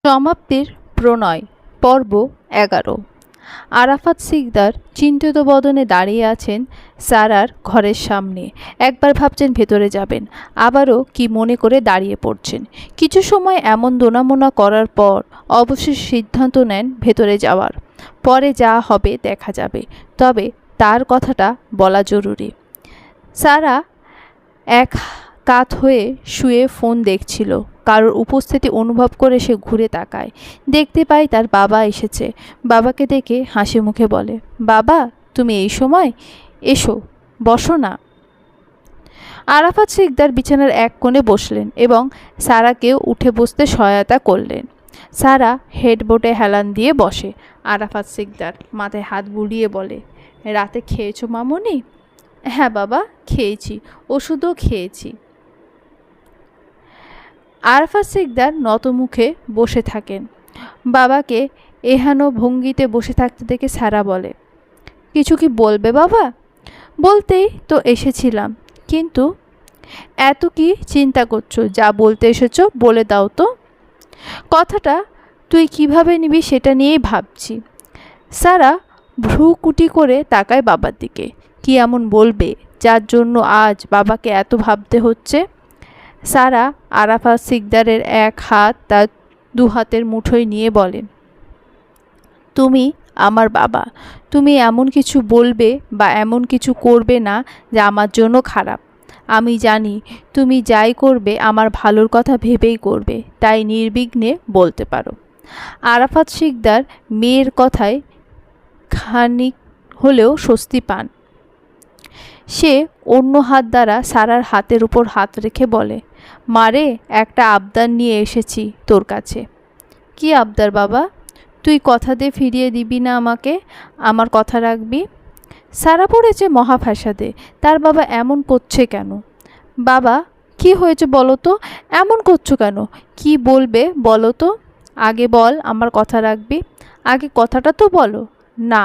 সমাপ্তির প্রণয় পর্ব 11। আরাফাত সিকদার চিন্তিত বদনে দাঁড়িয়ে আছেন সারার ঘরের সামনে। একবার ভাবছেন ভেতরে যাবেন, আবারও কি মনে করে দাঁড়িয়ে পড়ছেন। কিছু সময় এমন দোনামোনা করার পর অবশেষে সিদ্ধান্ত নেন ভেতরে যাওয়ার। পরে যা হবে দেখা যাবে, তবে তার কথাটা বলা জরুরি। সারা এক কাত হয়ে শুয়ে ফোন দেখছিল। কারোর উপস্থিতি অনুভব করে সে ঘুরে তাকায়। দেখতে পায় তার বাবা এসেছে। বাবাকে দেখে হাসি মুখে বলে, বাবা তুমি এই সময়? এসো, বসো না। আরাফাত সিকদার বিছানার এক কোণে বসলেন এবং সারাকেও উঠে বসতে সহায়তা করলেন। সারা হেডবোর্ডে হেলান দিয়ে বসে। আরাফাত সিকদার মাথায় হাত বুলিয়ে বলে, রাতে খেয়েছো মামুনি? হ্যাঁ বাবা, খেয়েছি, ওষুধও খেয়েছি। আরাফাত সিকদার নতমুখে বসে থাকেন। বাবাকে এহেন ভঙ্গিতে বসে থাকতে দেখে সারা বলে, কিছু কি বলবে বাবা? বলতেই তো এসেছিলাম, কিন্তু এত কি চিন্তা করছো? যা বলতে এসেছো বলে দাও তো। কথাটা তুই কিভাবে নিবি সেটা নিয়েই ভাবছি। সারা ভ্রুকুটি করে তাকায় বাবার দিকে। কি এমন বলবে যার জন্য আজ বাবাকে এত ভাবতে হচ্ছে? সারা আরাফাত সিকদারের এক হাত তার দু হাতের মুঠোয় নিয়ে বলে, তুমি আমার বাবা, তুমি এমন কিছু বলবে বা এমন কিছু করবে না যা আমার জন্য খারাপ। আমি জানি তুমি যাই করবে আমার ভালোর কথা ভেবেই করবে, তাই নির্বিঘ্নে বলতে পারো। আরাফাত সিকদার মেয়ের কথায় খানিক হলেও স্বস্তি পান। সে অন্য হাত দ্বারা সারার হাতের উপর হাত রেখে বলে, মারে একটা আবদার নিয়ে এসেছি তোর কাছে। কি আবদার বাবা? তুই কথা দিয়ে ফিরিয়ে দিবি না আমাকে? আমার কথা রাখবি? সারা পড়েছে মহাফ্যাসাদে। তার বাবা এমন করছে কেন? বাবা কি হয়েছে বলো তো? এমন করছো কেন? কি বলবে বলো তো? আগে বল আমার কথা রাখবি। আগে কথাটা তো বলো। না,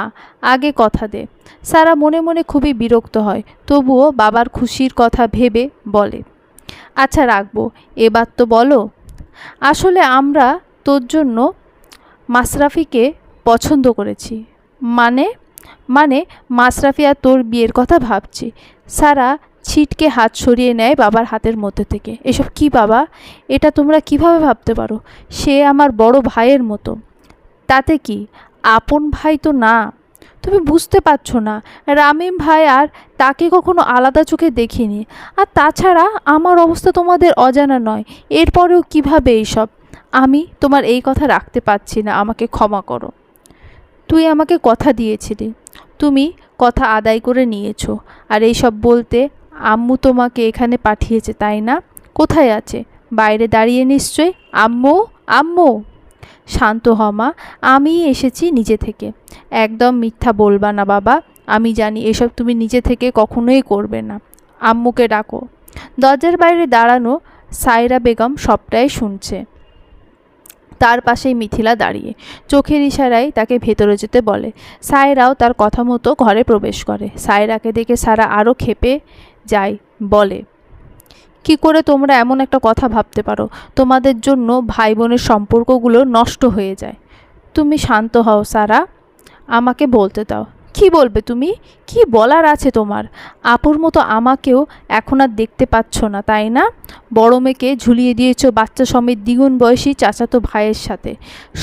আগে কথা দে। সারা মনে মনে খুবই বিরক্ত হয়, তবুও বাবার খুশির কথা ভেবে বলে, আচ্ছা রাখবো, এবার তো বলো। আসলে আমরা তোর জন্য মাশরাফিকে পছন্দ করেছি। মানে? মানে মাশরাফি আর তোর বিয়ের কথা ভাবছি। সারা ছিটকে হাত সরিয়ে নেয় বাবার হাতের মধ্যে থেকে। এসব কি বাবা? এটা তোমরা কিভাবে ভাবতে পারো? সে আমার বড় ভাইয়ের মতো। তাতে কি? আপন ভাই তো না। তুমি বুঝতে পারছো না, রামিম ভাই আর তাকে কখনো আলাদা চোখে দেখিনি। আর তাছাড়া আমার অবস্থা তোমাদের অজানা নয়। এরপরেও কিভাবে এইসব? আমি তোমার এই কথা রাখতে পারছি না, আমাকে ক্ষমা করো। তুই আমাকে কথা দিয়েছিলি, তুমি কথা আদায় করে নিয়েছো। আর এইসব বলতে আম্মু তোমাকে এখানে পাঠিয়েছে তাই না? কোথায় আছে? বাইরে দাঁড়িয়ে নিশ্চয়ই। আম্মু, আম্মু। শান্ত হ মা, আমিই এসেছি নিজে থেকে। একদম মিথ্যা বলবা না বাবা, আমি জানি এসব তুমি নিজে থেকে কখনোই করবে না। আম্মুকে ডাকো। দরজার বাইরে দাঁড়ানো সায়রা বেগম সবটাই শুনছে। তার পাশেই মিথিলা দাঁড়িয়ে চোখের ইশারায় তাকে ভেতরে যেতে বলে। সায়রাও তার কথা মতো ঘরে প্রবেশ করে। সায়রাকে দেখে সারা আরও ক্ষেপে যায়, বলে, কি করে তোমরা এমন একটা কথা ভাবতে পারো? তোমাদের জন্য ভাই বোনের সম্পর্কগুলো নষ্ট হয়ে যায়। তুমি শান্ত হও সারা, আমাকে বলতে দাও। কি বলবে তুমি? কি বলার আছে তোমার? আপুর মতো আমাকেও এখন আর দেখতে পাচ্ছ না তাই না? বড় মেয়েকে ঝুলিয়ে দিয়েছো বাচ্চা সমেত দ্বিগুণ বয়সী চাচাতো ভাইয়ের সাথে।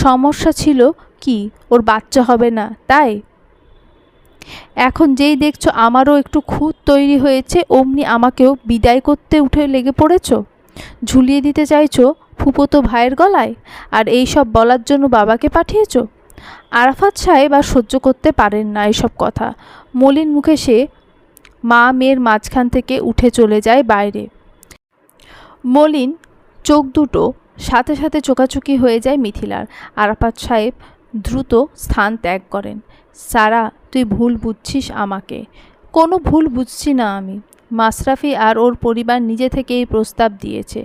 সমস্যা ছিল কি ওর বাচ্চা হবে না তাই? এখন যেই দেখছো আমারও একটু খুঁত তৈরি হয়েছে, অমনি আমাকেও বিদায় করতে উঠে লেগে পড়েছো। ঝুলিয়ে দিতে চাইছো ফুপোতো ভাইয়ের গলায়, আর এই সব বলার জন্য বাবাকে পাঠিয়েছো। আরাফাত সাহেব আর সহ্য করতে পারেন না এসব কথা। মলিন মুখে সে মা মেয়ের মাঝখান থেকে উঠে চলে যায় বাইরে। মলিন চোখ দুটো সাথে সাথে চোকাচুকি হয়ে যায় মিথিলার। আরাফাত সাহেব দ্রুত স্থান ত্যাগ করেন। সারা তুই ভুল বুঝছিস আমাকে। কোনো ভুল বুঝছি না আমি। মাশরাফি আর ওর পরিবার নিজে থেকে এই প্রস্তাব দিয়েছে।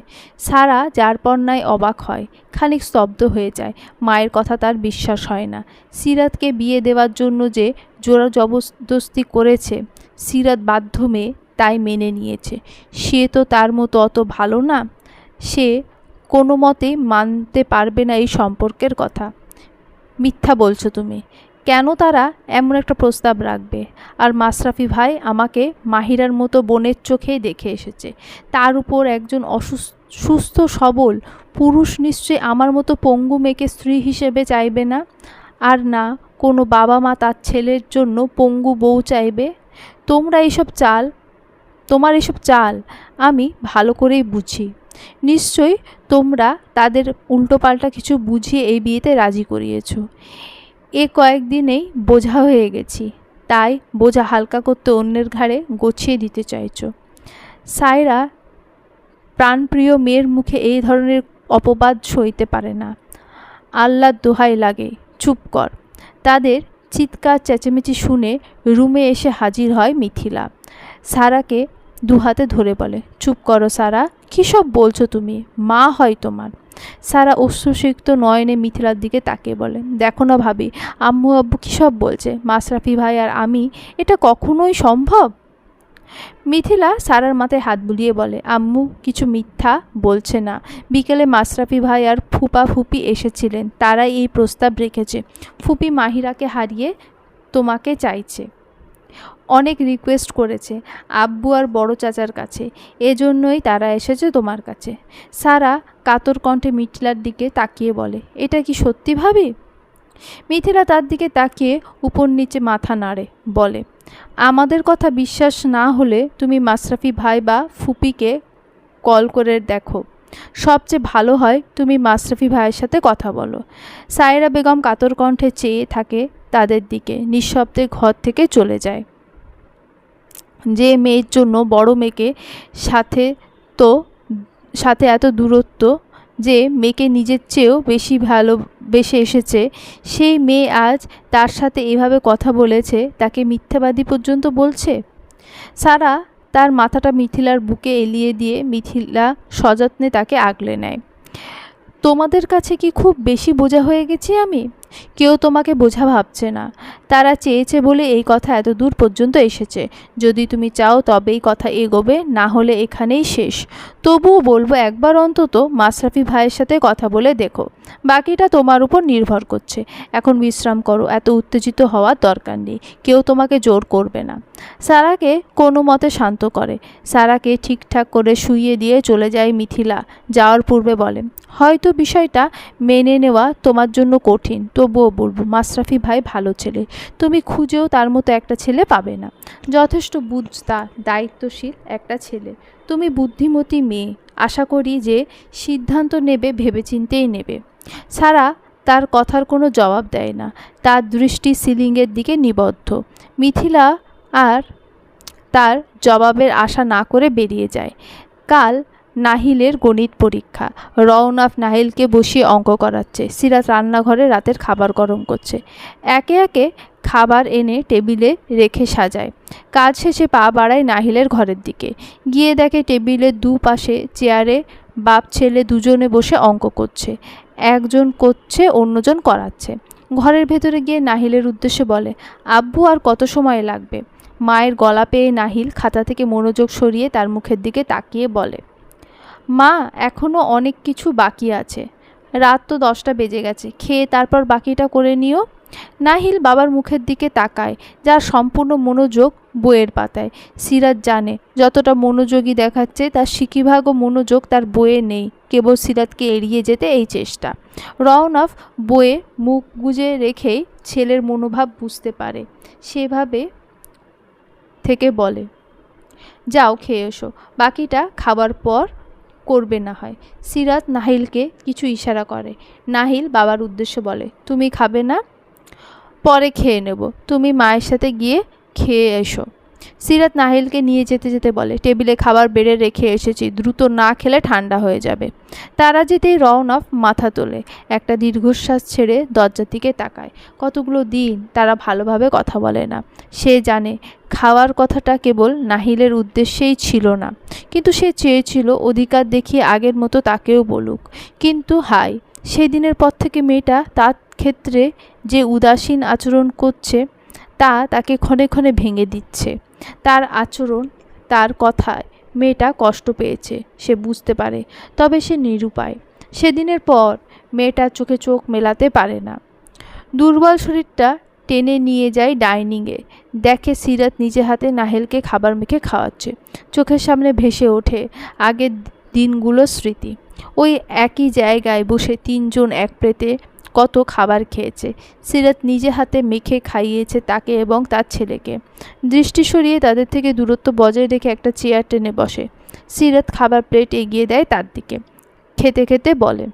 সারা যার পর নাই অবাক হয়, খানিক স্তব্ধ হয়ে যায়। মায়ের কথা তার বিশ্বাস হয় না। সিরাতকে বিয়ে দেওয়ার জন্য যে জোর জবরদস্তি করেছে, সিরাত বাধ্য মেয়ে তাই মেনে নিয়েছে। সে তো তার মতো অত ভালো না। সে কোনো মতেই মানতে পারবে না এই সম্পর্কের কথা। মিথ্যা বলছো তুমি। কেন তারা এমন একটা প্রস্তাব রাখবে? আর মাশরাফি ভাই আমাকে মাহিরার মতো বোনের চোখেই দেখে এসেছে, তার উপর একজন সুস্থ সবল পুরুষ নিশ্চয়ই আমার মতো পঙ্গু মেয়েকে স্ত্রী হিসেবে চাইবে না। আর না কোনো বাবা মা তার ছেলের জন্য পঙ্গু বউ চাইবে। তোমার এইসব চাল আমি ভালো করেই বুঝি। নিশ্চয়ই তোমরা তাদের উল্টোপাল্টা কিছু বুঝিয়ে এই বিয়েতে রাজি করিয়েছ। এ কয়েকদিনেই বোঝা হয়ে গেছি, তাই বোঝা হালকা করতে অন্যের ঘাড়ে গছিয়ে দিতে চাইছ। সায়রা প্রাণপ্রিয় মেয়ের মুখে এই ধরনের অপবাদ সইতে পারে না। আল্লাহর দোহাই লাগে, চুপ কর। তাদের চিৎকার চেঁচামেচি শুনে রুমে এসে হাজির হয় মিথিলা। সারাকে দুহাতে ধরে বলে, চুপ করো সারা, কী সব বলছো তুমি? মা হয় তোমার। সারা অশ্রুসিক্ত নয়নে মিথিলার দিকে তাকিয়ে বলে, দেখো না ভাবি, আম্মু আব্বু কী সব বলছে, মাশরাফি ভাই আর আমি, এটা কখনোই সম্ভব? মিথিলা সারার মাথায় হাত বুলিয়ে বলে, আম্মু কিছু মিথ্যা বলছে না। বিকেলে মাশরাফি ভাই আর ফুপা ফুপি এসেছিলেন, তারাই এই প্রস্তাব রেখেছে। ফুপি মাহিরাকে হারিয়ে তোমাকে চাইছে, অনেক রিকোয়েস্ট করেছে আব্বু আর বড় চাচার কাছে, এজন্যই তারা এসেছে তোমার কাছে। সারা কাতর কণ্ঠে মিথিলার দিকে তাকিয়ে বলে, এটা কি সত্যি ভাবি? মিথিলা তার দিকে তাকিয়ে উপর নিচে মাথা নাড়ে, বলে, আমাদের কথা বিশ্বাস না হলে তুমি মাশরাফি ভাই বা ফুপিকে কল করে দেখো। সবচেয়ে ভালো হয় তুমি মাশরাফি ভাইয়ের সাথে কথা বলো। সায়রা বেগম কাতর কণ্ঠে চেয়ে থাকে তাদের দিকে, নিঃশব্দে ঘর থেকে চলে যায়। যে মেয়ের জন্য বড় মেয়েকে সাথে এত দূরত্ব, যে মেয়েকে নিজের চেয়েও বেশি ভালোবেসে এসেছে, সেই মেয়ে আজ তার সাথে এভাবে কথা বলেছে, তাকে মিথ্যাবাদী পর্যন্ত বলছে। সারা তার মাথাটা মিথিলার বুকে এলিয়ে দিয়ে মিথিলা সযত্নে তাকে আগলে নেয়। তোমাদের কাছে কি খুব বেশি বোঝা হয়ে গেছি আমি? কেউ তোমাকে বোঝা ভাবছে না। তারা চেয়েছে বলে এই কথা এত দূর পর্যন্ত এসেছে। যদি তুমি চাও তবেই কথা এগোবে, না হলে এখানেই শেষ। তবুও বলবো, একবার অন্তত মাশরাফি ভাইয়ের সাথে কথা বলে দেখো। বাকিটা তোমার উপর নির্ভর করছে। এখন বিশ্রাম করো, এত উত্তেজিত হওয়ার দরকার নেই, কেউ তোমাকে জোর করবে না। সারাকে কোনো মতে শান্ত করে। সারাকে ঠিকঠাক করে শুইয়ে দিয়ে চলে যায় মিথিলা। যাওয়ার পূর্বে বলে, হয়তো বিষয়টা মেনে নেওয়া তোমার জন্য কঠিন, তবুও বলবো মাশরাফি ভাই ভালো ছেলে, তুমি খুঁজেও তার মতো একটা ছেলে পাবে না। যথেষ্ট বুঝদার দায়িত্বশীল একটা ছেলে। তুমি বুদ্ধিমতী মেয়ে, আশা করি যে সিদ্ধান্ত নেবে ভেবেচিন্তেই নেবে। সারা তার কথার কোনো জবাব দেয় না, তার দৃষ্টি সিলিংয়ের দিকে নিবদ্ধ। মিথিলা আর তার জবাবের আশা না করে বেরিয়ে যায়। কাল নাহিলের গণিত পরীক্ষা। রওনাফ নাহিলকে বসিয়ে অঙ্ক করাচ্ছে। সিরাত রান্নাঘরে রাতের খাবার গরম করছে। একে একে খাবার এনে টেবিলে রেখে সাজায়। কাজ শেষে পা বাড়ায় নাহিলের ঘরের দিকে। গিয়ে দেখে টেবিলের দুপাশে চেয়ারে বাপ ছেলে দুজনে বসে অঙ্ক করছে। একজন করছে, অন্যজন করাচ্ছে। ঘরের ভেতরে গিয়ে নাহিলের উদ্দেশ্যে বলে, আব্বু আর কত সময় লাগবে? মায়ের গলা পেয়ে নাহিল খাতা থেকে মনোযোগ সরিয়ে তার মুখের দিকে তাকিয়ে বলে, মা এখনও অনেক কিছু বাকি আছে। রাত তো 10টা বেজে গেছে, খেয়ে তারপর বাকিটা করে নিও। নাহিল বাবার মুখের দিকে তাকায়, যার সম্পূর্ণ মনোযোগ বইয়ের পাতায়। সিরাত জানে যতটা মনোযোগী দেখাচ্ছে, তার সিকিভাগও মনোযোগ তার বইয়ে নেই, কেবল সিরাতকে এড়িয়ে যেতে এই চেষ্টা। রওনাফ বইয়ে মুখ গুজে রেখেই ছেলের মনোভাব বুঝতে পারে। সেভাবে থেকে বলে, যাও খেয়ে এসো, বাকিটা খাবার পর করবে না হয়। সিরাত নাহিলকে কিছু ইশারা করে। নাহিল বাবার উদ্দেশ্যে বলে, তুমি খাবে না? পরে খেয়ে নেব, তুমি মায়ের সাথে গিয়ে খেয়ে এসো। সিরাত নাহিলকে নিয়ে যেতে যেতে বলে, টেবিলে খাবার বেড়ে রেখে এসেছি, দ্রুত না খেলে ঠান্ডা হয়ে যাবে। তারা যেতেই রওনাফ মাথা তোলে, একটা দীর্ঘশ্বাস ছেড়ে দরজার দিকে তাকায়। কতগুলো দিন তারা ভালোভাবে কথা বলে না। সে জানে খাওয়ার কথাটা কেবল নাহিলের উদ্দেশ্যেই ছিল না, কিন্তু সে চেয়েছিল অধিকার দেখিয়ে আগের মতো তাকেও বলুক। কিন্তু হায়, সেদিনের পর থেকে মেয়েটা তার ক্ষেত্রে যে উদাসীন আচরণ করছে, তা তাকে ক্ষণে ক্ষণে ভেঙে দিচ্ছে। তার আচরণ, তার কথায় মেয়েটা কষ্ট পেয়েছে, সে বুঝতে পারে, তবে সে নিরুপায়। সেদিনের পর মেয়েটার চোখে চোখ মেলাতে পারে না। দুর্বল শরীরটা টেনে নিয়ে যায় ডাইনিংয়ে, দেখে সিরাত নিজে হাতে নাহেলকে খাবার মেখে খাওয়াচ্ছে। চোখের সামনে ভেসে ওঠে আগের দিনগুলোর স্মৃতি। ওই একই জায়গায় বসে তিনজন এক প্লেটে কত খাবার খেয়েছে। সিরাত নিজে হাতে মেখে খাইয়েছে তাকে এবং তার ছেলেকে। দৃষ্টি সরিয়ে তাদের থেকে দূরত্ব বজায় রেখে একটা চেয়ার টেনে বসে। সিরাত খাবার প্লেট এগিয়ে দেয় তার দিকে। খেতে খেতে বলে,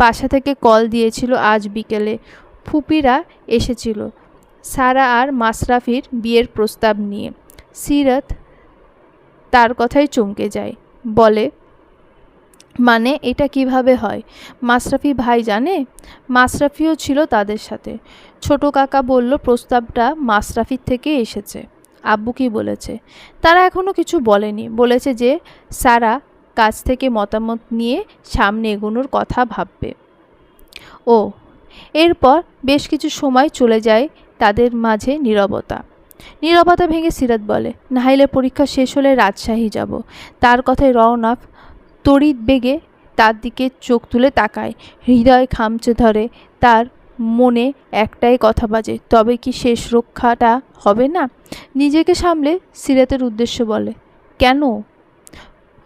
বাসা থেকে কল দিয়েছিল আজ বিকেলে, ফুপিরা এসেছিল সারা আর মাশরাফির বিয়ের প্রস্তাব নিয়ে। সিরাত তার কথাই চমকে যায়, বলে, মানে এটা কিভাবে হয়? মাশরাফি ভাই জানে? মাশরাফিও ছিল তাদের সাথে। ছোট কাকা বলল প্রস্তাবটা মাশরাফির থেকে এসেছে। আব্বু কি বলেছে? তারা এখনও কিছু বলেনি, বলেছে যে সারা কাছ থেকে মতামত নিয়ে সামনে এগোনোর কথা ভাববে। ও। এরপর বেশ কিছু সময় চলে যায় তাদের মাঝে নীরবতা। নীরবতা ভেঙে সিরাত বলে, নাহিলের পরীক্ষা শেষ হলে রাজশাহী যাব। তার কথায় রওনাক তড়িৎ বেগে তার দিকে চোখ তুলে তাকায়। হৃদয় খামচে ধরে। তার মনে একটাই কথা বাজে, তবে কি শেষ রক্ষাটা হবে না? নিজেকে সামলে সিরাতের উদ্দেশ্য বলে, কেন?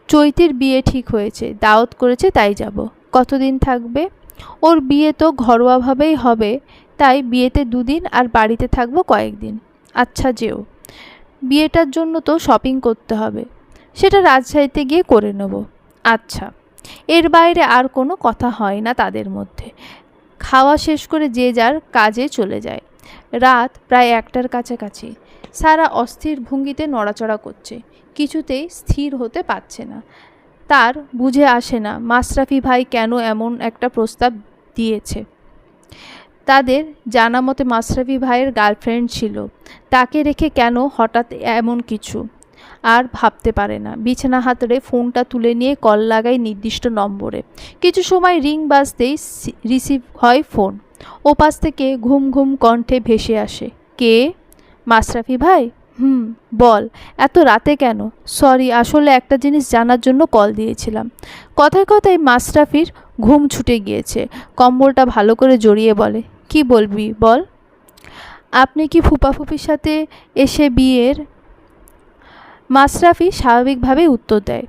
চৈতির বিয়ে ঠিক হয়েছে, দাওয়াত করেছে, তাই যাব। কতদিন থাকবে? ওর বিয়ে তো ঘরোয়াভাবেই হবে, তাই বিয়েতে 2 দিন আর বাড়িতে থাকবো কয়েকদিন। আচ্ছা যেও। বিয়েটার জন্য তো শপিং করতে হবে, সেটা রাজশাহীতে গিয়ে করে নেব। আচ্ছা। এর বাইরে আর কোনো কথা হয় না তাদের মধ্যে। খাওয়া শেষ করে যে যার কাজে চলে যায়। রাত প্রায় 1টার কাছাকাছি। সারা অস্থির ভঙ্গিতে নড়াচড়া করছে, কিছুতেই স্থির হতে পারছে না। তার বুঝে আসে না মাশরাফি ভাই কেন এমন একটা প্রস্তাব দিয়েছে। তাদের জানা মতে মাশরাফি ভাইয়ের গার্লফ্রেন্ড ছিল, তাকে রেখে কেন হঠাৎ এমন কিছু আর ভাবতে পারে না। বিছানা হাতড়ে ফোনটা তুলে নিয়ে কল লাগায় নির্দিষ্ট নম্বরে। কিছু সময় রিং বাজতেই রিসিভ হয় ফোন। ওপাশ থেকে ঘুম ঘুম কণ্ঠে ভেসে আসে, কে? মাশরাফি ভাই? বল, এত রাতে কেন? সরি, আসলে একটা জিনিস জানার জন্য কল দিয়েছিলাম। কথায় কথায় মাশরাফির ঘুম ছুটে গিয়েছে। কম্বলটা ভালো করে জড়িয়ে বলে, কি বলবি বল। আপনি কি ফুপাফুপির সাথে এসে বিয়ের? মাশরাফি স্বাভাবিকভাবে উত্তর দেয়,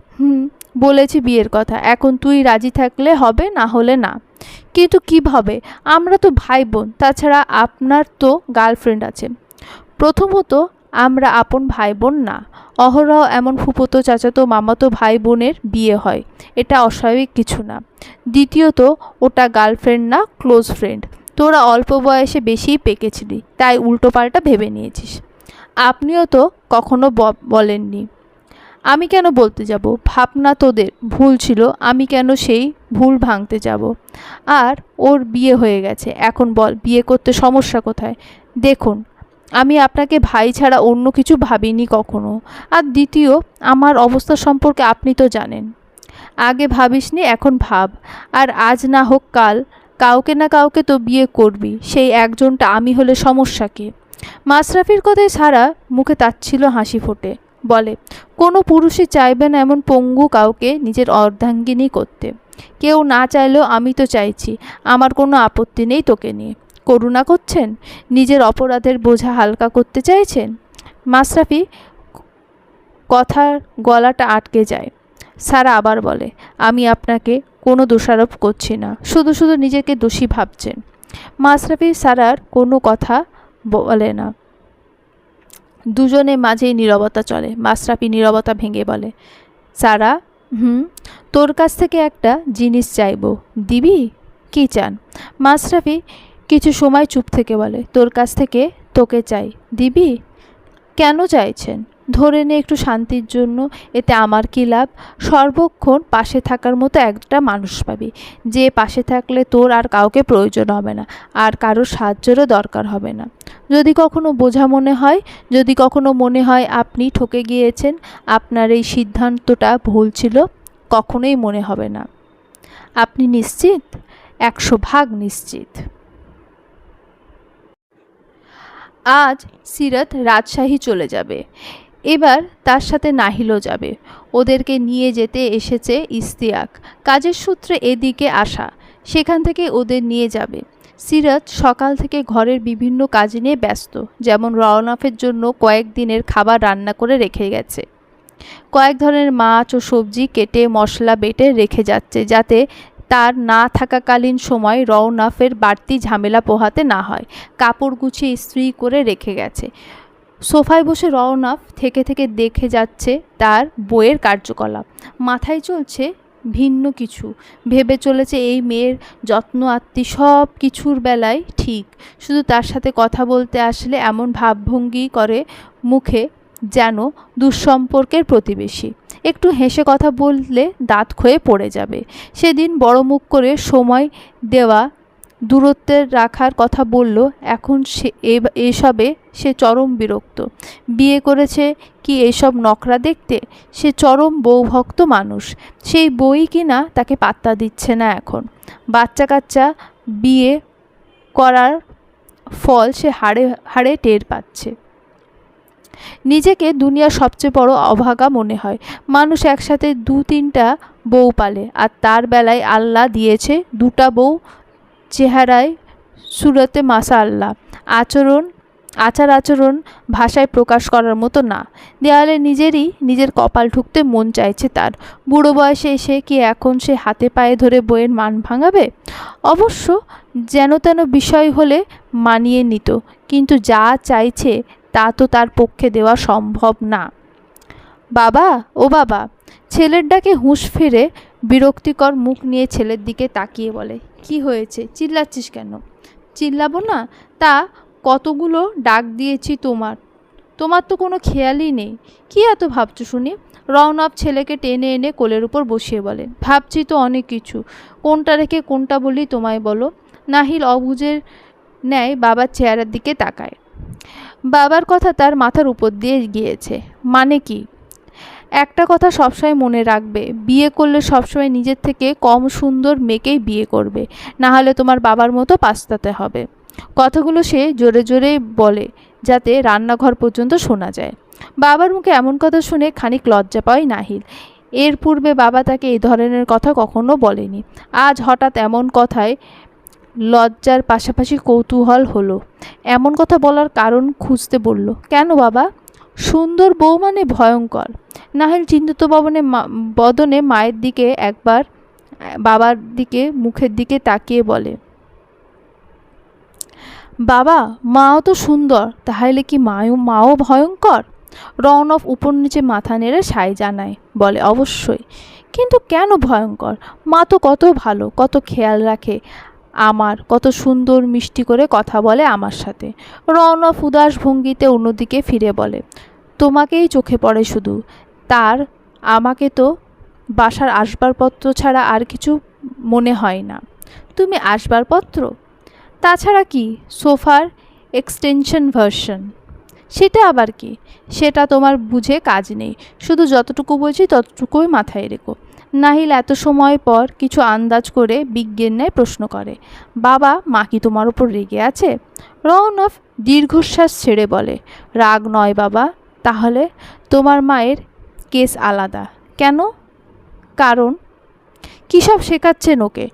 বলেছি বিয়ের কথা, এখন তুই রাজি থাকলে হবে, না হলে না। কিন্তু কিভাবে? আমরা তো ভাই বোন, তাছাড়া আপনার তো গার্লফ্রেন্ড আছে। প্রথমত, আমরা আপন ভাই বোন না। অহরহ এমন ফুফুতো চাচাতো মামাতো ভাই বোনের বিয়ে হয়, এটা অস্বাভাবিক কিছু না। দ্বিতীয়ত, ওটা গার্লফ্রেন্ড না, ক্লোজ ফ্রেন্ড। তোরা অল্প বয়সে বেশিই পেকেছিলি, তাই উল্টোপাল্টা ভেবে নিয়েছিস। আপনিও তো কখনো বলেননি। আমি কেন বলতে যাব? ভাবনা তোদের ভুল ছিল, আমি কেন সেই ভুল ভাঙতে যাব? আর ওর বিয়ে হয়ে গেছে, এখন বল বিয়ে করতে সমস্যা কোথায়? দেখুন, আমি আপনাকে ভাই ছাড়া অন্য কিছু ভাবিনি কখনো। আর দ্বিতীয়, আমার অবস্থা সম্পর্কে আপনি তো জানেন। আগে ভাবিসনি, এখন ভাব। আর আজ না হোক কাল কাউকে না কাউকে তো বিয়ে করবি, সেই একজনটা আমি হলে সমস্যা কি? মাশরাফির কথায় সারা মুখে তাচ্ছিল্য হাসি ফোটে, বলে, কোনো পুরুষই চাইবে না এমন পঙ্গু কাউকে নিজের অর্ধাঙ্গিনী করতে। কেউ না চাইলেও আমি তো চাইছি। আমার কোনো আপত্তি নেই তোকে নিয়ে। করুণা করছেন? নিজের অপরাধের বোঝা হালকা করতে চাইছেন? মাশরাফি কথার গলাটা আটকে যায়। সারা আবার বলে, আমি আপনাকে কোনো দোষারোপ করছি না, শুধু শুধু নিজেকে দোষী ভাবছেন। মাশরাফি সারার কোনো কথা বলে না। দুজনে মাঝেই নীরবতা চলে। মাশরাফি নীরবতা ভেঙে বলে, সারা, তোর কাছ থেকে একটা জিনিস চাইবো, দিবি? কি চান? মাশরাফি কিছু সময় চুপ থেকে বলে, তোর কাছ থেকে তোকে চাই, দিবি? কেন চাইছেন? ধরে নে একটু শান্তির জন্য, এতে আমার কী লাভ? সর্বক্ষণ পাশে থাকার মতো একটা মানুষ পাবি, যে পাশে থাকলে তোর আর কাউকে প্রয়োজন হবে না, আর কারোর সাহায্যেরও দরকার হবে না। যদি কখনো বোঝা মনে হয়, যদি কখনো মনে হয় আপনি ঠকে গিয়েছেন, আপনার এই সিদ্ধান্তটা ভুল ছিল, কখনোই মনে হবে না। আপনি নিশ্চিত? 100% নিশ্চিত। আজ সিরাত রাজশাহী চলে যাবে। এবার তার সাথে নাহিলও যাবে। ওদেরকে নিয়ে যেতে এসেছে ইশতিয়াক। কাজের সূত্রে এদিকে আসা, সেখান থেকে ওদের নিয়ে যাবে। সিরাত সকাল থেকে ঘরের বিভিন্ন কাজ নিয়ে ব্যস্ত, যেমন রওনাফের জন্য কয়েকদিনের খাবার রান্না করে রেখে গেছে। কয়েক ধরনের মাছ ও সবজি কেটে মশলা বেটে রেখে যাচ্ছে, যাতে তার না থাকাকালীন সময় রওনাফের বাড়তি ঝামেলা পোহাতে না হয়। কাপড় গুছিয়ে ইস্ত্রি করে রেখে গেছে। সোফায় বসে রওনাফ থেকে থেকে দেখে যাচ্ছে তার বইয়ের কার্যকলাপ। মাথায় চলছে ভিন্ন কিছু, ভেবে চলেছে এই মেয়ের যত্ন আত্মি সব কিছুর বেলায় ঠিক, শুধু তার সাথে কথা বলতে আসলে এমন ভাবভঙ্গি করে মুখে যেন দুঃসম্পর্কের প্রতিবেশী। একটু হেসে কথা বললে দাঁত ক্ষয়ে পড়ে যাবে। সেদিন বড় মুখ করে সময় দেওয়া দূরত্বের রাখার কথা বলল, এখন এসবে সে চরম বিরক্ত। বিয়ে করেছে কি এইসব নখরা দেখতে? সে চরম বউভক্ত মানুষ, সেই বই কিনা তাকে পাত্তা দিচ্ছে না এখন। বাচ্চা কাচ্চা বিয়ে করার ফল সে হাড়ে হাড়ে টের পাচ্ছে। নিজেকে দুনিয়ার সবচেয়ে বড় অভাগা মনে হয়। মানুষ একসাথে 2-3টা বউ পালে, আর তার বেলায় আল্লাহ দিয়েছে 2টা বউ। চেহারায় সুরতে মাশাআল্লাহ, আচার আচরণ ভাষায় প্রকাশ করার মতো না। দেয়ালে নিজের কপাল ঠুকতে মন চাইছে তার। বুড়ো বয়সে এসে কি এখন সে হাতে পায়ে ধরে বইয়ের মান ভাঙাবে? অবশ্য যেন তেন বিষয় হলে মানিয়ে নিত, কিন্তু যা চাইছে তা তো তার পক্ষে দেওয়া সম্ভব না। বাবা, ও বাবা! ছেলের ডাকে হুঁশ ফিরে বিরক্তিকর মুখ নিয়ে ছেলের দিকে তাকিয়ে বলে, কি হয়েছে, চিল্লাচ্ছিস কেন? চিল্লাবো না তা কতগুলো ডাক দিয়েছি তোমার তো কোনো খেয়ালই নেই। কি এত ভাবছো শুনি? রওনাফ ছেলেকে টেনে এনে কোলের উপর বসিয়ে বলে, ভাবছি তো অনেক কিছু, কোনটা রেখে কোনটা বলি তোমায় বলো। নাহিল অবুঝের ন্যায় বাবার চেহারার দিকে তাকায়। বাবার কথা তার মাথার উপর দিয়ে গিয়েছে। মানে কি? একটা কথা সবসময় মনে রাখবে, বিয়ে করলে সবসময় নিজের থেকে কম সুন্দর মেয়েকেই বিয়ে করবে, না হলে তোমার বাবার মতো পাস্তাতে হবে। কথাগুলো সে জোরে জোরে বলে, যাতে রান্নাঘর পর্যন্ত শোনা যায়। বাবার মুখে এমন কথা শুনে খানিক লজ্জা পায় নাহিল। এর পূর্বে বাবা তাকে এই ধরনের কথা কখনো বলেনি। আজ হঠাৎ এমন কথায় লজ্জার পাশাপাশি কৌতূহল হলো। এমন কথা বলার কারণ খুঁজতে বলল, কেন বাবা? সুন্দর বউ মানে ভয়ঙ্কর। নাহিল চিন্তিত বদনে মায়ের দিকে একবার, বাবার দিকে, মুখের দিকে তাকিয়ে বলে, বাবা, মাও তো সুন্দর, তাহলে কি মাও ভয়ঙ্কর? রওনক উপর নিচে মাথা নেড়ে সায় জানায়, বলে, অবশ্যই। কিন্তু কেন ভয়ঙ্কর? মা তো কত ভালো, কত খেয়াল রাখে আমার, কত সুন্দর মিষ্টি করে কথা বলে আমার সাথে। রওনক উদাস ভঙ্গিতে অন্যদিকে ফিরে বলে, তোমাকেই চোখে পড়ে শুধু, তার আমাকে তো বাসার আসবাবপত্র ছাড়া আর কিছু মনে হয় না। তুমি আসবাবপত্র? তাছাড়া কি, সোফার এক্সটেনশন ভার্সন। সেটা আবার কি? সেটা তোমার বুঝে কাজ নেই, শুধু যতটুকু বলছি ততটুকুই মাথায় রেখো। নাহিল এত সময় পর কিছু আন্দাজ করে বিজ্ঞান ন্যায় প্রশ্ন করে, বাবা, মা কি তোমার উপর রেগে আছে? রওনক দীর্ঘশ্বাস ছেড়ে বলে, রাগ নয় বাবা। তাহলে তোমার মায়ের কেস আলাদা কেন? কারণ কী সব শেখাচ্ছেন ওকে?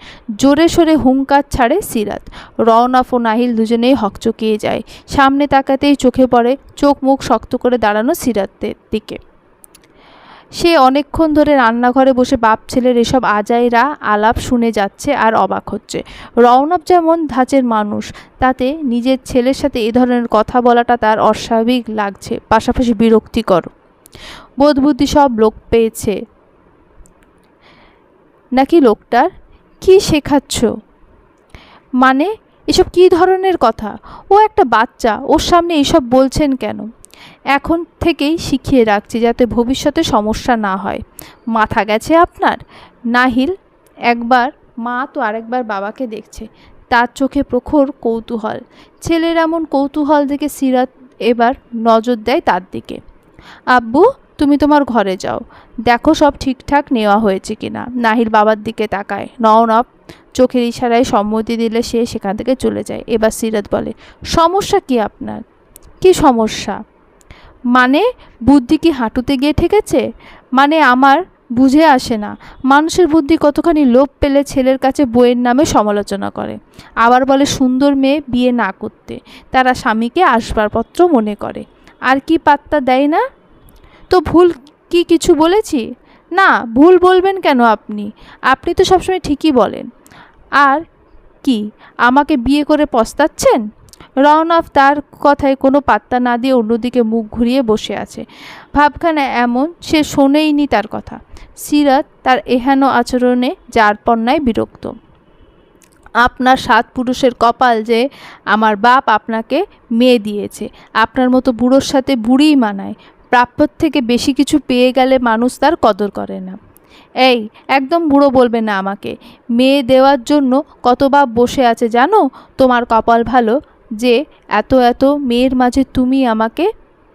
জোরে সোরে হুঙ্কার ছাড়ে সিরাত। রওনক ও নাহিল দুজনেই হকচকিয়ে যায়। সামনে তাকাতেই চোখে পড়ে চোখ মুখ শক্ত করে দাঁড়ানো সিরাতের দিকে। সে অনেকক্ষণ ধরে রান্নাঘরে বসে বাপ ছেলের এসব আজাইরা আলাপ শুনে যাচ্ছে আর অবাক হচ্ছে। রওনক যেমন ধাঁচের মানুষ, তাতে নিজের ছেলের সাথে এ ধরনের কথা বলাটা তার অস্বাভাবিক লাগছে, পাশাপাশি বিরক্তিকর। বোধবুদ্ধি সব লোক পেয়েছে নাকি লোকটার? কি শেখাচ্ছ? মানে এসব কী ধরনের কথা? ও একটা বাচ্চা, ওর সামনে এইসব বলছেন কেন? এখন থেকেই শিখিয়ে রাখছি যাতে ভবিষ্যতে সমস্যা না হয়। মাথা গেছে আপনার? নাহিল একবার মা তো আরেকবার বাবাকে দেখছে, তার চোখে প্রখর কৌতূহল। ছেলের এমন কৌতূহল দেখে সিরাত এবার নজর দেয় তার দিকে। আব্বু, তুমি তোমার ঘরে যাও, দেখো সব ঠিকঠাক নেওয়া হয়েছে কিনা। নাহিল বাবার দিকে তাকায়। রওনক চোখের ইশারায় সম্মতি দিলে সে সেখান থেকে চলে যায়। এবার সিরাত বলে, সমস্যা কি আপনার? কি সমস্যা? মানে বুদ্ধি কি হাঁটুতে গিয়ে ঠেকেছে? মানে আমার বুঝে আসে না, মানুষের বুদ্ধি কতখানি লোভ পেলে ছেলের কাছে বইয়ের নামে সমালোচনা করে, আবার বলে সুন্দর মেয়ে বিয়ে না করতে, তারা স্বামীকে আসবাবপত্র মনে করে, আর কি পাত্তা দেয় না। তো ভুল কি কিছু বলেছি? না, ভুল বলবেন কেন আপনি? আপনি তো সবসময় ঠিকই বলেন। আর কি আমাকে বিয়ে করে পস্তাচ্ছেন? রওনক তার কথায় কোনো পাত্তা না দিয়ে অন্যদিকে মুখ ঘুরিয়ে বসে আছে। ভাবখানা এমন, সে শোনেইনি তার কথা। সিরাত তার এহেন আচরণে যারপন্নায় বিরক্ত। আপনার 7 পুরুষের কপাল যে আমার বাপ আপনাকে মেয়ে দিয়েছে। আপনার মতো বুড়োর সাথে বুড়িই মানায়। প্রাপ্যর থেকে বেশি কিছু পেয়ে গেলে মানুষ তার কদর করে না। এই, একদম বুড়ো বলবে না আমাকে। মেয়ে দেওয়ার জন্য কত বাপ বসে আছে জানো? তোমার কপাল ভালো যে এত এত মেয়ের মাঝে তুমি আমাকে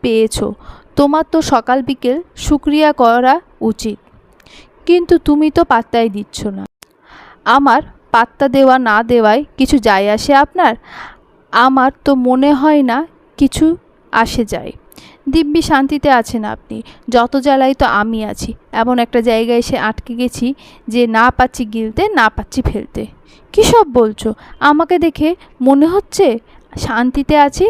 পেয়েছো। তোমার তো সকাল বিকেল শুকরিয়া করা উচিত, কিন্তু তুমি তো পাত্তাই দিচ্ছ না। আমার পাত্তা দেওয়া না দেওয়ায় কিছু যায় আসে আপনার? আমার তো মনে হয় না কিছু আসে যায়। দিব্যি শান্তিতে আছেন আপনি, যত জ্বালাই তো আমি আছি। এমন একটা জায়গায় এসে আটকে গেছি যে না পাচ্ছি গিলতে, না পাচ্ছি ফেলতে। কী সব বলছো? আমাকে দেখে মনে হচ্ছে শান্তিতে আছি?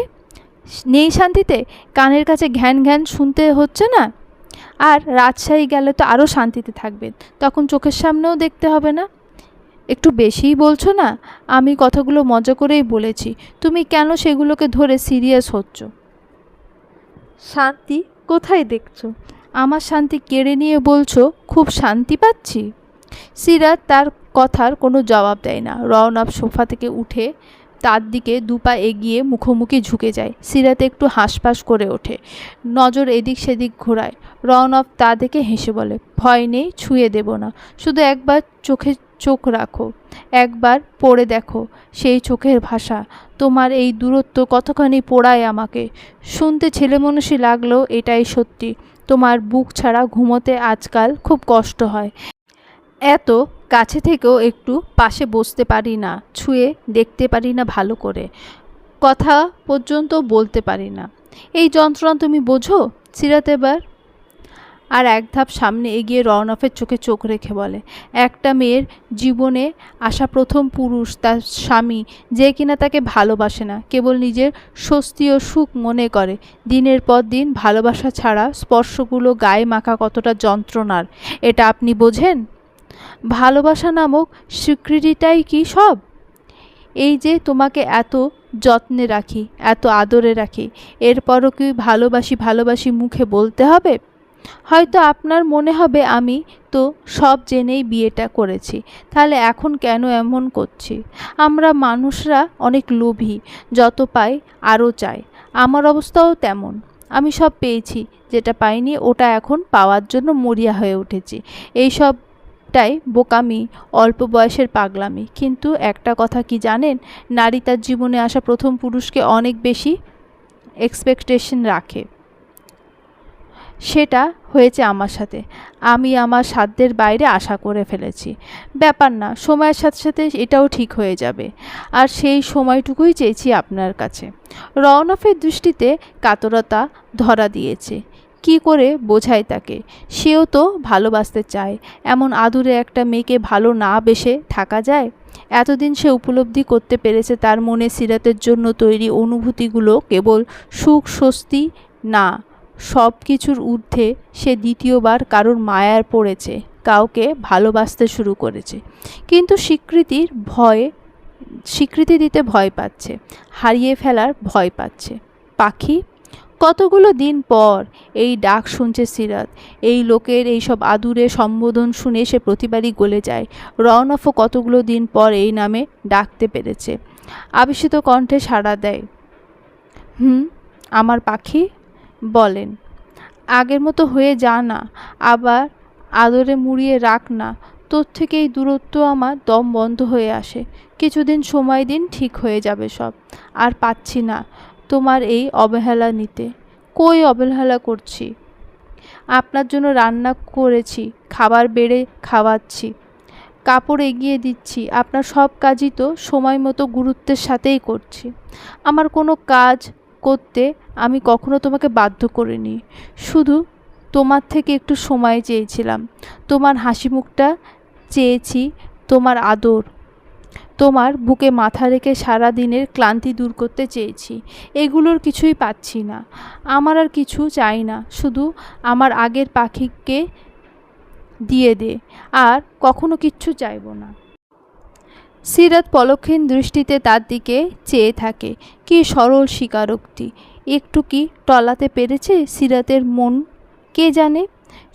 নেই শান্তিতে? কানের কাছে ঘ্যান ঘ্যান শুনতে হচ্ছে না? আর রাজশাহী গেলে তো আরও শান্তিতে থাকবেন, তখন চোখের সামনেও দেখতে হবে না। একটু বেশিই বলছো না? আমি কথাগুলো মজা করেই বলেছি, তুমি কেন সেগুলোকে ধরে সিরিয়াস হচ্ছ? শান্তি কোথায় দেখছো? আমার শান্তি কেড়ে নিয়ে বলছো খুব শান্তি পাচ্ছি। সিরাত তার কথার কোনো জবাব দেয় না। রওনক সোফা থেকে উঠে তার দিকে 2 পা এগিয়ে মুখোমুখি ঝুঁকে যায়। সিরাত একটু হাঁসফাঁস করে ওঠে, নজর এদিক সেদিক ঘোরায়। রওনক তা দেখে হেসে বলে, ভয় নেই, ছুঁয়ে দেব না। শুধু একবার চোখে চোখ রাখো, একবার পড়ে দেখো সেই চোখের ভাষা। তোমার এই দূরত্ব কতখানি পোড়ায় আমাকে। শুনতে ছেলেমানুষি লাগলেও এটাই সত্যি। তোমার বুক ছাড়া ঘুমোতে আজকাল খুব কষ্ট হয়। এত কাছে থেকেও একটু পাশে বসতে পারি না, ছুঁয়ে দেখতে পারি না ভালো করে, কথা পর্যন্ত বলতে পারি না। এই যন্ত্রণা তুমি বোঝো? সিরাত এবার আর এক ধাপ সামনে এগিয়ে রওনকের চোখে চোখ রেখে বলে, একটা মেয়ের জীবনে আসা প্রথম পুরুষ তার স্বামী, যে কিনা তাকে ভালোবাসে না, কেবল নিজের স্বস্তি ও সুখ মনে করে। দিনের পর দিন ভালোবাসা ছাড়া স্পর্শগুলো গায়ে মাখা কতটা যন্ত্রণার, এটা আপনি বোঝেন? ভালোবাসা নামক স্বীকৃতিটাই কি সব? এই যে তোমাকে এত যত্নে রাখি, এত আদরে রাখি, এরপরও কি ভালোবাসি ভালোবাসি মুখে বলতে হবে? হয়তো আপনার মনে হবে আমি তো সব জেনেই বিয়েটা করেছি, তাহলে এখন কেন এমন করছি? আমরা মানুষরা অনেক লোভী, যত পাই আরও চাই। আমার অবস্থাও তেমন। আমি সব পেয়েছি, যেটা পাইনি ওটা এখন পাওয়ার জন্য মরিয়া হয়ে উঠেছি। এইসবটাই বোকামি, অল্প বয়সের পাগলামি। কিন্তু একটা কথা কি জানেন? নারী তার জীবনে আসা প্রথম পুরুষকে অনেক বেশি এক্সপেকটেশন রাখে। সেটা হয়েছে আমার সাথে। আমি আমার সাধ্যের বাইরে আশা করে ফেলেছি। ব্যাপার না, সময়ের সাথে সাথে এটাও ঠিক হয়ে যাবে। আর সেই সময়টুকুই চেয়েছি আপনার কাছে। রওনকের দৃষ্টিতে কাতরতা ধরা দিয়েছে। কি করে বোঝায় তাকে? সেও তো ভালোবাসতে চায়। এমন আদুরে একটা মেয়েকে ভালো না বেসে থাকা যায়? এতদিন সে উপলব্ধি করতে পেরেছে তার মনে সিরাতের জন্য তৈরি অনুভূতিগুলো কেবল সুখ স্বস্তি না, সব কিছুর ঊর্ধ্বে সে দ্বিতীয়বার কারোর মায়ার পড়েছে, কাউকে ভালোবাসতে শুরু করেছে। কিন্তু স্বীকৃতি দিতে ভয় পাচ্ছে, হারিয়ে ফেলার ভয় পাচ্ছে। পাখি, কতগুলো দিন পর এই ডাক শুনছে সিরাত। এই লোকের এইসব আদুরে সম্বোধন শুনে সে প্রতিবারই গলে যায়। রওনকও কতগুলো দিন পর এই নামে ডাকতে পেরেছে। আবিষ্কৃত কণ্ঠে সাড়া দেয়, আমার পাখি, বলেন। আগের মতো হয়ে যা না, আবার আদরে মুড়িয়ে রাখ না। তোর থেকে এই দূরত্ব আমার দম বন্ধ হয়ে আসে। কিছুদিন সময় দিন, ঠিক হয়ে যাবে সব। আর পাচ্ছি না তোমার এই অবহেলা নিতে। কই অবহেলা করছি? আপনার জন্য রান্না করেছি, খাবার বেড়ে খাওয়াচ্ছি, কাপড় এগিয়ে দিচ্ছি, আপনার সব কাজই তো সময় মতো গুরুত্বের সাথেই করছি। আমার কোনো কাজ করতে আমি কখনো তোমাকে বাধ্য করিনি, শুধু তোমার থেকে একটু সময় চেয়েছিলাম, তোমার হাসি মুখটা চেয়েছি, তোমার আদর, তোমার বুকে মাথা রেখে সারা দিনের ক্লান্তি দূর করতে চেয়েছি। এগুলোর কিছুই পাচ্ছি না। আমার আর কিছু চাই না, শুধু আমার আগের পাখিকে দিয়ে দে, আর কখনো কিচ্ছু চাইব না। সিরাত পলকহীন দৃষ্টিতে তার দিকে চেয়ে থাকে। কি সরল স্বীকারোক্তি! একটু কি টলাতে পেরেছে সিরাতের মন কে জানে।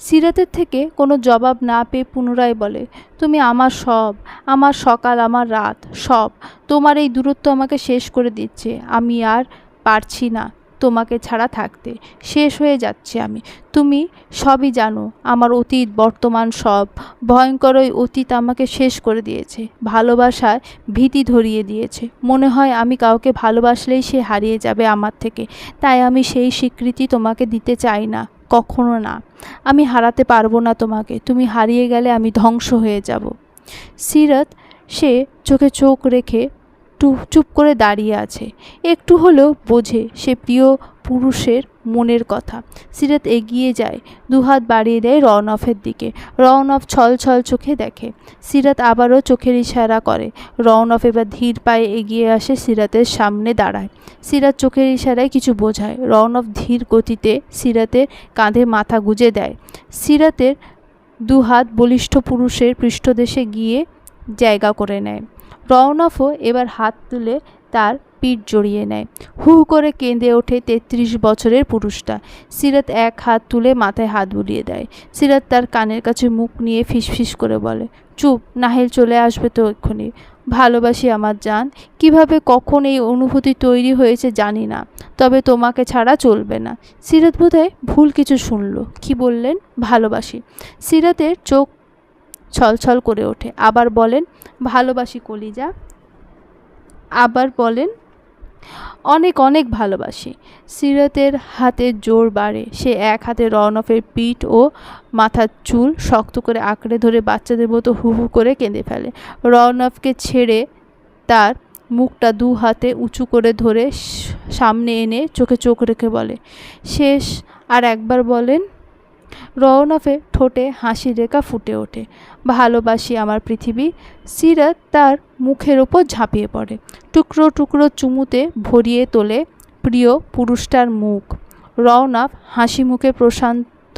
সিরাতের থেকে কোনো জবাব না পেয়ে পুনরায় বলে, তুমি আমার সব, আমার সকাল, আমার রাত, সব। তোমার এই দূরত্ব আমাকে শেষ করে দিচ্ছে। আমি আর পারছি না তোমাকে ছাড়া থাকতে, শেষ হয়ে যাচ্ছে আমি। তুমি সবই জানো, আমার অতীত, বর্তমান, সব। ভয়ঙ্কর ওই অতীত আমাকে শেষ করে দিয়েছে, ভালোবাসায় ভীতি ধরিয়ে দিয়েছে। মনে হয় আমি কাউকে ভালোবাসলেই সে হারিয়ে যাবে আমার থেকে। তাই আমি সেই স্বীকৃতি তোমাকে দিতে চাই না, কখনো না। আমি হারাতে পারবো না তোমাকে। তুমি হারিয়ে গেলে আমি ধ্বংস হয়ে যাব। সিরাত সে চোখে চোখ রেখে চুপ করে দাঁড়িয়ে আছে। একটু হলেও বোঝে সে প্রিয় পুরুষের মনের কথা। সিরাত এগিয়ে যায়, দুহাত বাড়িয়ে দেয় রওনফের দিকে। রওনফ ছল ছল চোখে দেখে। সিরাত আবারও চোখের ইশারা করে। রওনফ এবার ধীর পায়ে এগিয়ে আসে, সিরাতের সামনে দাঁড়ায়। সিরাত চোখের ইশারায় কিছু বোঝায়। রওনফ ধীর গতিতে সিরাতের কাঁধে মাথা গুজে দেয়। সিরাতের দুহাত বলিষ্ঠ পুরুষের পৃষ্ঠদেশে গিয়ে জায়গা করে নেয়। রওনফও এবার হাত তুলে তার পিঠ জড়িয়ে নেয়। হু করে কেঁদে ওঠে 33 বছরের পুরুষটা। সিরাত এক হাত তুলে মাথায় হাত বুলিয়ে দেয়। সিরাত তার কানের কাছে মুখ নিয়ে ফিসফিস করে বলে, চুপ, নাহিল চলে আসবে তো এক্ষুনি। ভালোবাসি আমার জান, কিভাবে কখন এই অনুভূতি তৈরি হয়েছে জানি না, তবে তোমাকে ছাড়া চলবে না। সিরাত বোধহয় ভুল কিছু শুনল। কি বললেন? ভালোবাসি। সিরাতের চোখ ছলছল করে ওঠে। আবার বলেন, ভালোবাসি কলিজা। আবার বলেন, অনেক অনেক ভালোবাসি। সিরাতের হাতের জোর বাড়ে। সে এক হাতে রওনফের পিঠ ও মাথার চুল শক্ত করে আঁকড়ে ধরে বাচ্চাদের মতো হু হু করে কেঁদে ফেলে। রওনফকে ছেড়ে তার মুখটা দু হাতে উঁচু করে ধরে সামনে এনে চোখে চোখ রেখে বলে, শেষ আর একবার বলেন। রওনফে ঠোঁটে হাসি রেখা ফুটে ওঠে। ভালোবাসি আমার পৃথিবী। সিরাত তার মুখের ওপর ঝাঁপিয়ে পড়ে। টুকরো টুকরো চুমুতে ভরিয়ে তোলে প্রিয় পুরুষটার মুখ। রওনফ হাসি মুখে প্রশান্ত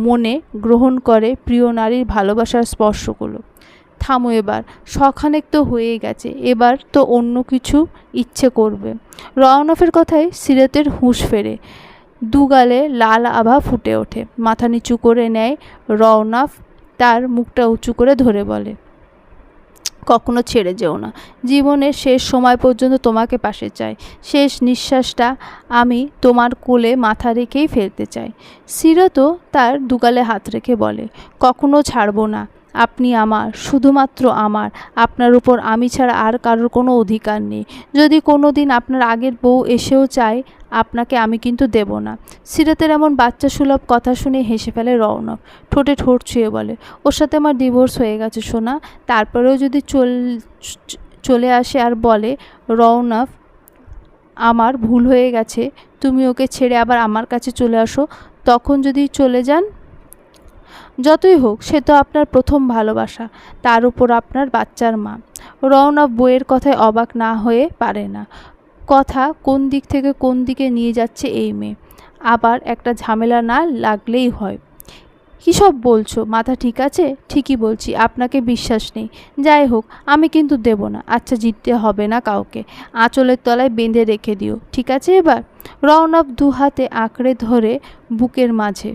মনে গ্রহণ করে প্রিয় নারীর ভালোবাসার স্পর্শগুলো। থামো এবার, শখানেক তো হয়েই গেছে, এবার তো অন্য কিছু ইচ্ছে করবে। রওনফের কথায় সিরাতের হুঁশ ফেরে। দুগালে লাল আভা ফুটে ওঠে। মাথা নিচু করে নেয় রওনফ। তার মুখটা উঁচু করে ধরে বলে, কখনো ছেড়ে যেও না। জীবনের শেষ সময় পর্যন্ত তোমাকে পাশে চাই। শেষ নিঃশ্বাসটা আমি তোমার কোলে মাথা রেখেই ফেলতে চাই। সিরাতও তার দুগালে হাত রেখে বলে, কখনো ছাড়বো না। আপনি আমার, শুধুমাত্র আমার। আপনার উপর আমি ছাড়া আর কারোর কোনো অধিকার নেই। যদি কোনো দিন আপনার আগের বউ এসেও চায় আপনাকে, আমি কিন্তু দেব না। সিরাতের এমন বাচ্চা সুলভ কথা শুনে হেসে ফেলে রওনক। ঠোঁটে ঠোঁট ছুঁয়ে বলে, ওর সাথে আমার ডিভোর্স হয়ে গেছে সোনা। তারপরেও যদি চলে আসে আর বলে, রওনক আমার ভুল হয়ে গেছে, তুমি ওকে ছেড়ে আবার আমার কাছে চলে আসো, তখন যদি চলে যান, যতই হোক সে তো আপনার প্রথম ভালোবাসা, তার উপর আপনার বাচ্চার মা। রওনক বইয়ের কথায় অবাক না হয়ে পারে না। কথা কোন দিক থেকে কোন দিকে নিয়ে যাচ্ছে এই মেয়ে। আবার একটা ঝামেলা না লাগলেই হয়। কী সব বলছো? মাথা ঠিক আছে? ঠিকই বলছি, আপনাকে বিশ্বাস নেই। যাই হোক, আমি কিন্তু দেব না। আচ্ছা, জিততে হবে না কাউকে। আঁচলের তলায় বেঁধে রেখে দিও, ঠিক আছে এবার? রওনক দু হাতে আঁকড়ে ধরে বুকের মাঝে।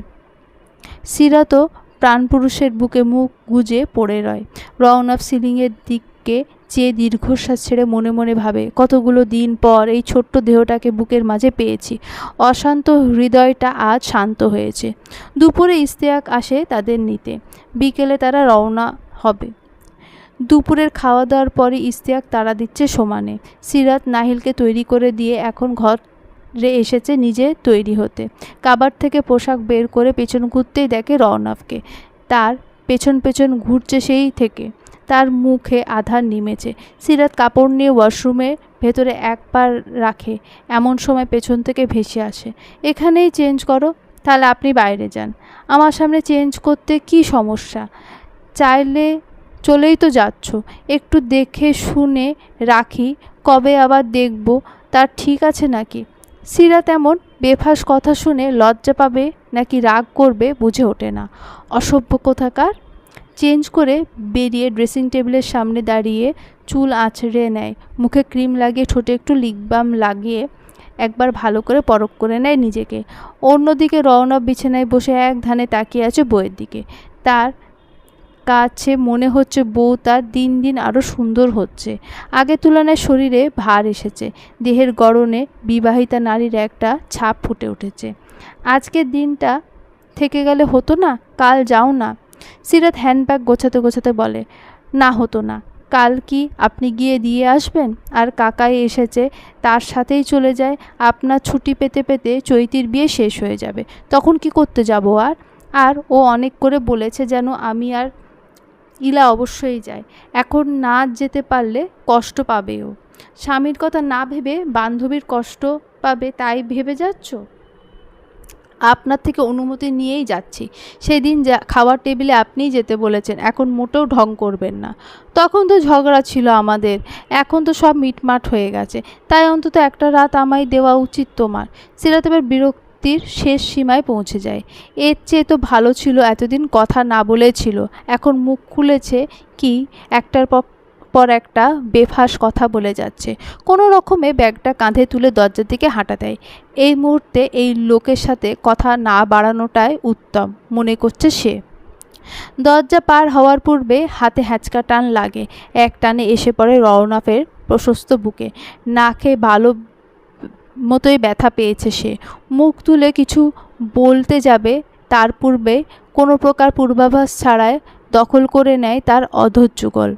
সিরাতও প্রাণপুরুষের বুকে মুখ গুজে পড়ে রয়। রওনক সিলিংয়ের দিকে চেয়ে দীর্ঘশ্বাস ছেড়ে মনে মনে ভাবে, কতগুলো দিন পর এই ছোট্ট দেহটাকে বুকের মাঝে পেয়েছি। অশান্ত হৃদয়টা আজ শান্ত হয়েছে। দুপুরে ইশতিয়াক আসে তাদের নিতে। বিকেলে তারা রওনা হবে। দুপুরের খাওয়া দাওয়ার পরে ইশতিয়াক তাড়া দিচ্ছে সমানে। সিরাত নাহিলকে তৈরি করে দিয়ে এখন ঘরে এসেছে নিজে তৈরি হতে। কাবার থেকে পোশাক বের করে পেছন ঘুরতেই দেখে রওনফকে। তার পেছন পেছন ঘুরছে সেই থেকে। তার মুখে আধার নেমেছে। সিরাত কাপড় নিয়ে ওয়াশরুমে ভেতরে এক পা রাখে এমন সময় পেছন থেকে ভেসে আসে, এখানেই চেঞ্জ করো, তাহলে আপনি বাইরে যান। আমার সামনে চেঞ্জ করতে কি সমস্যা? চাইলে চলেই তো যাচ্ছ, একটু দেখে শুনে রাখি, কবে আবার দেখব তার ঠিক আছে নাকি? সিরাত এমন বেফাঁস কথা শুনে লজ্জা পাবে নাকি রাগ করবে বুঝে ওঠে না। অসভ্য কোথাকার। চেঞ্জ করে বেরিয়ে ড্রেসিং টেবিলের সামনে দাঁড়িয়ে চুল আঁচড়ে নেয়, মুখে ক্রিম লাগিয়ে ঠোঁটে একটু লিপ বাম লাগিয়ে একবার ভালো করে পরখ করে নেয় নিজেকে। অন্যদিকে রওনক বিছানায় বসে এক ধ্যানে তাকিয়ে আছে বউয়ের দিকে। তার কাছে মনে হচ্ছে বউ তার দিন দিন আরও সুন্দর হচ্ছে। আগের তুলনায় শরীরে ভার এসেছে, দেহের গড়নে বিবাহিতা নারীর একটা ছাপ ফুটে উঠেছে। আজকের দিনটা থেকে গেলে হতো না? কাল যাও না। সিরাত হ্যান্ডব্যাগ গোছাতে গোছাতে বলে, না হতো না। কাল কি আপনি গিয়ে দিয়ে আসবেন? আর কাকাই এসেছে, তার সাথেই চলে যায়। আপনার ছুটি পেতে পেতে চৈতির বিয়ে শেষ হয়ে যাবে, তখন কি করতে যাব? আর ও অনেক করে বলেছে যেন আমি আর ইলা অবশ্যই যায়। এখন না যেতে পারলে কষ্ট পাবে ও। স্বামীর কথা না ভেবে বান্ধবীর কষ্ট পাবে তাই ভেবে যাচ্ছ? আপনার থেকে অনুমতি নিয়েই যাচ্ছি। সেদিন খাওয়ার টেবিলে আপনিই যেতে বলেছেন, এখন মোটেও ঢং করবেন না। তখন তো ঝগড়া ছিল আমাদের, এখন তো সব মিটমাট হয়ে গেছে, তাই অন্তত একটা রাত আমায় দেওয়া উচিত তোমার। সিরাত এবার বিরক্তির শেষ সীমায় পৌঁছে যায়। এর চেয়ে তো ভালো ছিল এতদিন কথা না বলেছিল, এখন মুখ খুলেছে কি একটার পর একটা বেফাঁস কথা বলে যাচ্ছে। কোনো রকমে ব্যাগটা কাঁধে তুলে দরজার দিকে হাঁটা দেয়। এই মুহূর্তে এই লোকের সাথে কথা না বাড়ানোটাই উত্তম মনে করছে সে। দরজা পার হওয়ার পূর্বে হাতে হ্যাঁচকা টান লাগে, এক টানে এসে পড়ে রওনকের প্রশস্ত বুকে। নাকে ভালো মতোই ব্যথা পেয়েছে সে। মুখ তুলে কিছু বলতে যাবে, তার পূর্বে কোনো প্রকার পূর্বাভাস ছাড়াই দখল করে নেয় তার অধৈর্যগল।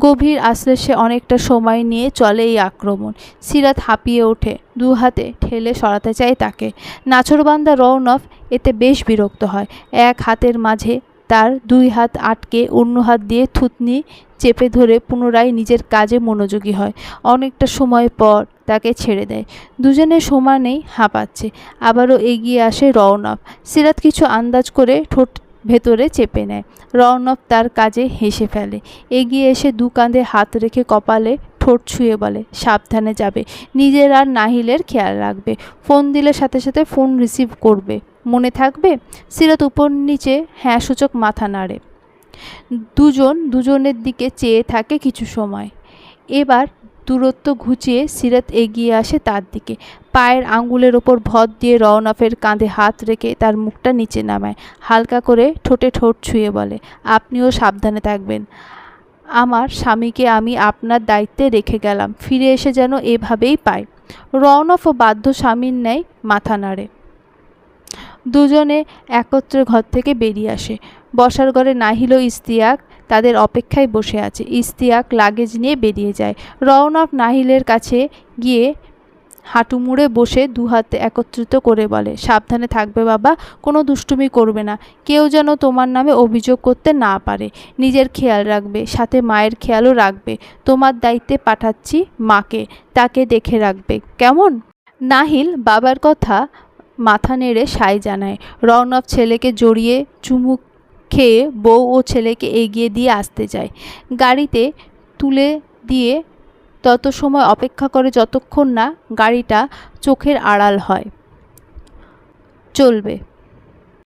গভীর আশ্লেষে অনেকটা সময় নিয়ে চলে এই আক্রমণ। সিরাত হাঁপিয়ে ওঠে, দু হাতে ঠেলে সরাতে চায় তাকে। নাছোড়বান্দা রওনক এতে বেশ বিরক্ত হয়। এক হাতের মাঝে তার দুই হাত আটকে অন্য হাত দিয়ে থুতনি চেপে ধরে পুনরায় নিজের কাজে মনোযোগী হয়। অনেকটা সময় পর তাকে ছেড়ে দেয়। দুজনের সমানেই হাঁপাচ্ছে। আবারও এগিয়ে আসে রওনক। সিরাত কিছু আন্দাজ করে ঠোঁট ভেতরে চেপে নেয়। রওনক তার কাজে হেসে ফেলে। এগিয়ে এসে দু কাঁধে হাত রেখে কপালে ঠোঁট ছুঁয়ে বলে, সাবধানে যাবে, নিজের আর নাহিলের খেয়াল রাখবে। ফোন দিলে সাথে সাথে ফোন রিসিভ করবে, মনে থাকবে? সিরাত উপর নিচে হ্যাঁ সূচক মাথা নাড়ে। দুজনের দিকে চেয়ে থাকে কিছু সময়। এবার দূরত্ব ঘুচিয়ে সিরাত এগিয়ে আসে তার দিকে। পায়ের আঙ্গুলের ওপর ভর দিয়ে রওনকের কাঁধে হাত রেখে তার মুখটা নিচে নামায়। হালকা করে ঠোঁটে ঠোঁট ছুঁয়ে বলে, আপনিও সাবধানে থাকবেন। আমার স্বামীকে আমি আপনার দায়িত্বে রেখে গেলাম, ফিরে এসে যেন এভাবেই পাই। রওনকও বাধ্য স্বামীর ন্যায় মাথা নাড়ে। দুজনে একত্রে ঘর থেকে বেরিয়ে আসে। বসার ঘরে নাহিল ও ইশতিয়াক তাদের অপেক্ষায় বসে আছে। ইশতিয়াক লাগেজ নিয়ে বেরিয়ে যায়। রওনক নাহিলের কাছে গিয়ে হাঁটু মুড়ে বসে দু হাতে একত্রিত করে বলে, সাবধানে থাকবে বাবা, কোনো দুষ্টুমি করবে না, কেউ যেন তোমার নামে অভিযোগ করতে না পারে। নিজের খেয়াল রাখবে, সাথে মায়ের খেয়ালও রাখবে। তোমার দায়িত্বে পাঠাচ্ছি মাকে, তাকে দেখে রাখবে, কেমন? নাহিল বাবার কথা মাথা নেড়ে সায় জানায়। রওনক ছেলেকে জড়িয়ে চুমু খেয়ে বউ ও ছেলেকে এগিয়ে দিয়ে আসতে যায়। গাড়িতে তুলে দিয়ে তত সময় অপেক্ষা করে যতক্ষণ না গাড়িটা চোখের আড়াল হয়। চলবে।